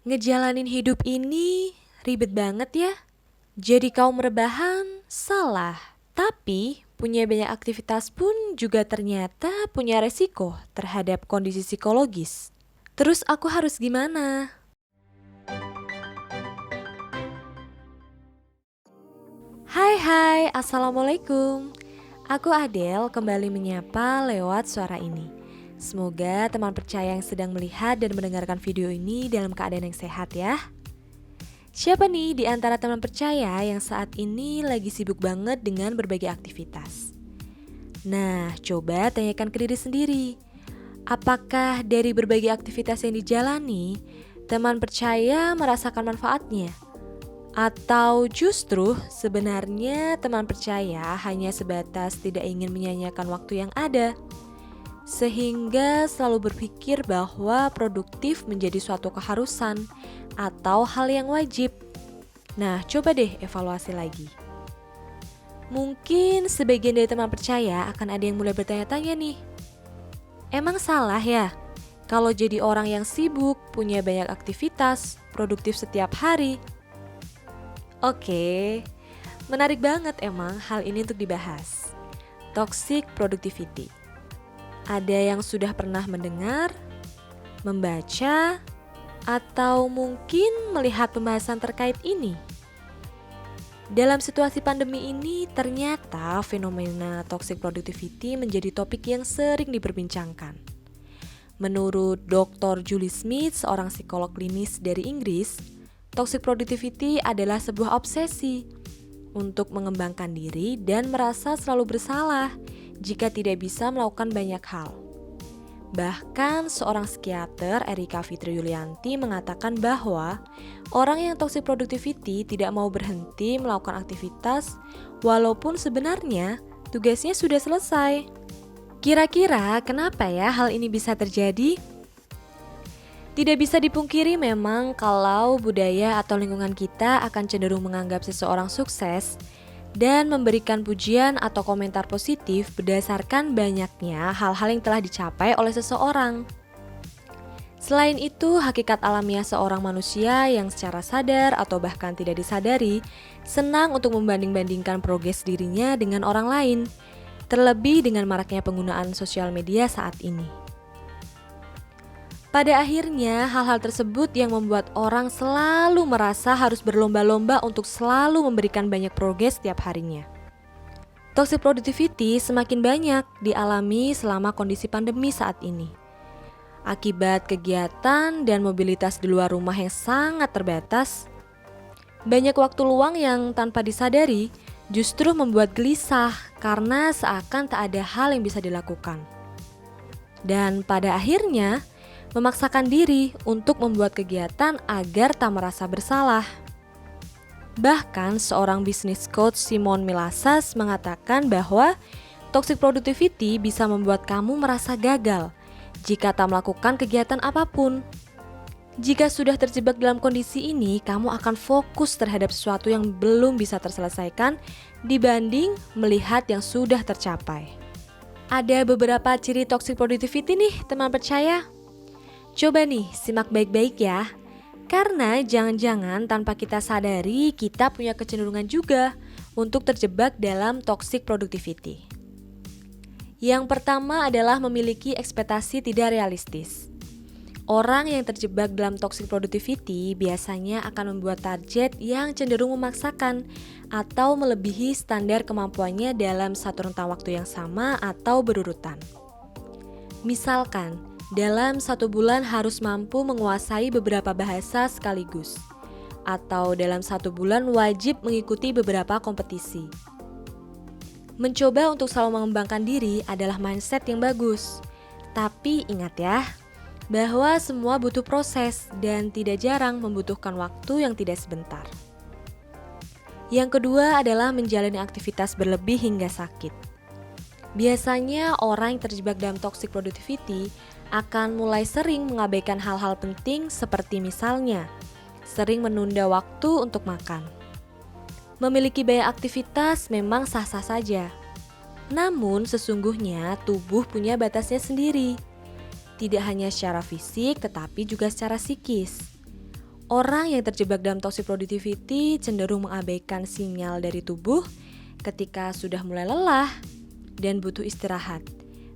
Ngejalanin hidup ini ribet banget ya. Jadi kaum rebahan salah. Tapi punya banyak aktivitas pun juga ternyata punya resiko terhadap kondisi psikologis. Terus aku harus gimana? Hai, Assalamualaikum. Aku Adele kembali menyapa lewat suara ini. Semoga teman percaya yang sedang melihat dan mendengarkan video ini dalam keadaan yang sehat ya. Siapa nih di antara teman percaya yang saat ini lagi sibuk banget dengan berbagai aktivitas? Nah, coba tanyakan ke diri sendiri. Apakah dari berbagai aktivitas yang dijalani, teman percaya merasakan manfaatnya? Atau justru sebenarnya teman percaya hanya sebatas tidak ingin menyanyiakan waktu yang ada? Sehingga selalu berpikir bahwa produktif menjadi suatu keharusan atau hal yang wajib. Nah, coba deh evaluasi lagi. Mungkin sebagian dari teman percaya akan ada yang mulai bertanya-tanya nih. Emang salah ya? Kalau jadi orang yang sibuk, punya banyak aktivitas, produktif setiap hari? Oke, menarik banget emang hal ini untuk dibahas. Toxic productivity. Ada yang sudah pernah mendengar, membaca, atau mungkin melihat pembahasan terkait ini? Dalam situasi pandemi ini, ternyata fenomena toxic productivity menjadi topik yang sering diperbincangkan. Menurut Dr. Julie Smith, seorang psikolog klinis dari Inggris, toxic productivity adalah sebuah obsesi untuk mengembangkan diri dan merasa selalu bersalah jika tidak bisa melakukan banyak hal. Bahkan seorang psikiater, Erika Fitri Yulianti, mengatakan bahwa orang yang toxic productivity tidak mau berhenti melakukan aktivitas walaupun sebenarnya tugasnya sudah selesai. Kira-kira kenapa ya hal ini bisa terjadi? Tidak bisa dipungkiri memang kalau budaya atau lingkungan kita akan cenderung menganggap seseorang sukses dan memberikan pujian atau komentar positif berdasarkan banyaknya hal-hal yang telah dicapai oleh seseorang. Selain itu, hakikat alamiah seorang manusia yang secara sadar atau bahkan tidak disadari senang untuk membanding-bandingkan progres dirinya dengan orang lain, terlebih dengan maraknya penggunaan sosial media saat ini. Pada akhirnya, hal-hal tersebut yang membuat orang selalu merasa harus berlomba-lomba untuk selalu memberikan banyak progres setiap harinya. Toxic productivity semakin banyak dialami selama kondisi pandemi saat ini. Akibat kegiatan dan mobilitas di luar rumah yang sangat terbatas, banyak waktu luang yang tanpa disadari justru membuat gelisah karena seakan tak ada hal yang bisa dilakukan. Dan pada akhirnya, memaksakan diri untuk membuat kegiatan agar tak merasa bersalah. Bahkan seorang bisnis coach Simon Milasas mengatakan bahwa toxic productivity bisa membuat kamu merasa gagal jika tak melakukan kegiatan apapun. Jika sudah terjebak dalam kondisi ini, kamu akan fokus terhadap sesuatu yang belum bisa terselesaikan dibanding melihat yang sudah tercapai. Ada beberapa ciri toxic productivity nih, teman percaya. Coba nih, simak baik-baik ya. Karena jangan-jangan tanpa kita sadari, kita punya kecenderungan juga untuk terjebak dalam toxic productivity. Yang pertama adalah memiliki ekspektasi tidak realistis. Orang yang terjebak dalam toxic productivity biasanya akan membuat target yang cenderung memaksakan atau melebihi standar kemampuannya dalam satu rentang waktu yang sama atau berurutan. Misalkan, dalam 1 bulan harus mampu menguasai beberapa bahasa sekaligus, atau dalam 1 bulan wajib mengikuti beberapa kompetisi. Mencoba untuk selalu mengembangkan diri adalah mindset yang bagus. Tapi ingat ya, bahwa semua butuh proses dan tidak jarang membutuhkan waktu yang tidak sebentar. Yang kedua adalah menjalani aktivitas berlebih hingga sakit. Biasanya orang yang terjebak dalam toxic productivity akan mulai sering mengabaikan hal-hal penting seperti misalnya sering menunda waktu untuk makan. Memiliki banyak aktivitas memang sah-sah saja. Namun sesungguhnya tubuh punya batasnya sendiri. Tidak hanya secara fisik tetapi juga secara psikis. Orang yang terjebak dalam toxic productivity cenderung mengabaikan sinyal dari tubuh ketika sudah mulai lelah dan butuh istirahat.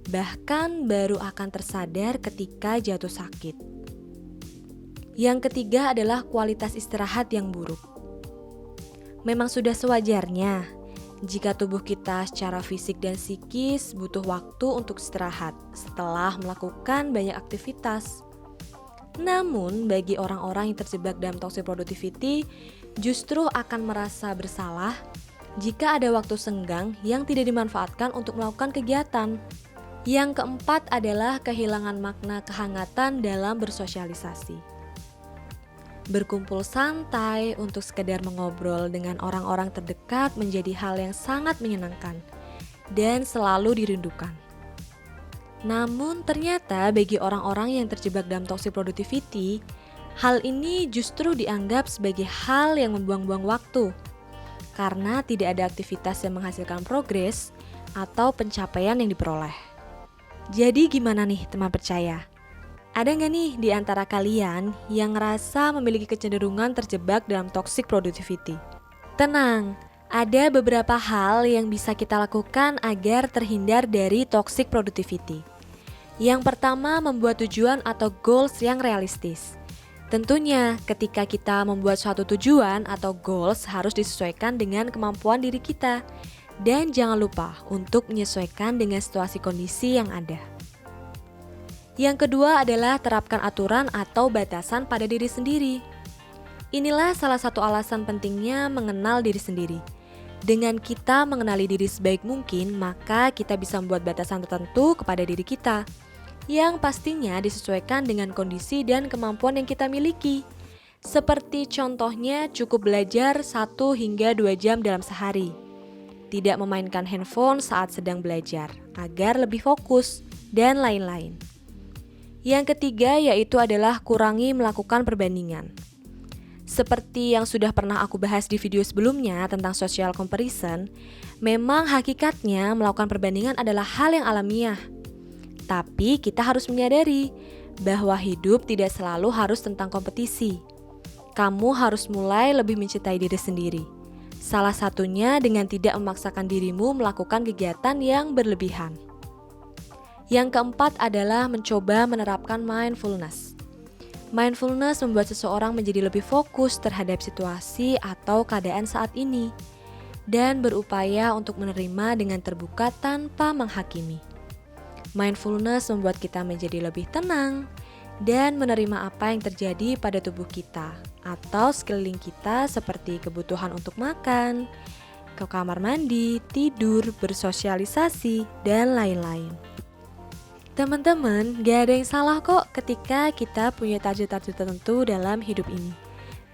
Bahkan baru akan tersadar ketika jatuh sakit. Yang ketiga adalah kualitas istirahat yang buruk. Memang sudah sewajarnya jika tubuh kita secara fisik dan psikis butuh waktu untuk istirahat setelah melakukan banyak aktivitas. Namun, bagi orang-orang yang terjebak dalam toxic productivity, justru akan merasa bersalah jika ada waktu senggang yang tidak dimanfaatkan untuk melakukan kegiatan. Yang keempat adalah kehilangan makna kehangatan dalam bersosialisasi. Berkumpul santai untuk sekedar mengobrol dengan orang-orang terdekat menjadi hal yang sangat menyenangkan dan selalu dirindukan. Namun ternyata bagi orang-orang yang terjebak dalam toxic productivity, hal ini justru dianggap sebagai hal yang membuang-buang waktu karena tidak ada aktivitas yang menghasilkan progres atau pencapaian yang diperoleh. Jadi gimana nih teman percaya? Ada nggak nih di antara kalian yang ngerasa memiliki kecenderungan terjebak dalam toxic productivity? Tenang, ada beberapa hal yang bisa kita lakukan agar terhindar dari toxic productivity. Yang pertama, membuat tujuan atau goals yang realistis. Tentunya, ketika kita membuat suatu tujuan atau goals harus disesuaikan dengan kemampuan diri kita. Dan jangan lupa untuk menyesuaikan dengan situasi kondisi yang ada. Yang kedua adalah terapkan aturan atau batasan pada diri sendiri. Inilah salah satu alasan pentingnya mengenal diri sendiri. Dengan kita mengenali diri sebaik mungkin, maka kita bisa membuat batasan tertentu kepada diri kita, yang pastinya disesuaikan dengan kondisi dan kemampuan yang kita miliki. Seperti contohnya cukup belajar 1 hingga 2 jam dalam sehari. Tidak memainkan handphone saat sedang belajar, agar lebih fokus, dan lain-lain. Yang ketiga yaitu adalah kurangi melakukan perbandingan. Seperti yang sudah pernah aku bahas di video sebelumnya tentang social comparison, memang hakikatnya melakukan perbandingan adalah hal yang alamiah. Tapi kita harus menyadari bahwa hidup tidak selalu harus tentang kompetisi. Kamu harus mulai lebih mencintai diri sendiri. Salah satunya dengan tidak memaksakan dirimu melakukan kegiatan yang berlebihan. Yang keempat adalah mencoba menerapkan mindfulness. Mindfulness membuat seseorang menjadi lebih fokus terhadap situasi atau keadaan saat ini dan berupaya untuk menerima dengan terbuka tanpa menghakimi. Mindfulness membuat kita menjadi lebih tenang dan menerima apa yang terjadi pada tubuh kita atau sekeliling kita seperti kebutuhan untuk makan, ke kamar mandi, tidur, bersosialisasi, dan lain-lain. Teman-teman, gak ada yang salah kok ketika kita punya target-target tertentu dalam hidup ini.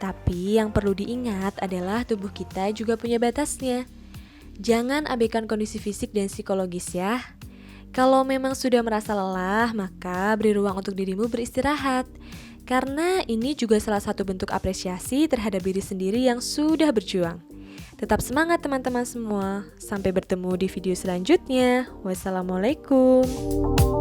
Tapi yang perlu diingat adalah tubuh kita juga punya batasnya. Jangan abaikan kondisi fisik dan psikologis ya. Kalau memang sudah merasa lelah, maka beri ruang untuk dirimu beristirahat. Karena ini juga salah satu bentuk apresiasi terhadap diri sendiri yang sudah berjuang. Tetap semangat teman-teman semua. Sampai bertemu di video selanjutnya. Wassalamualaikum.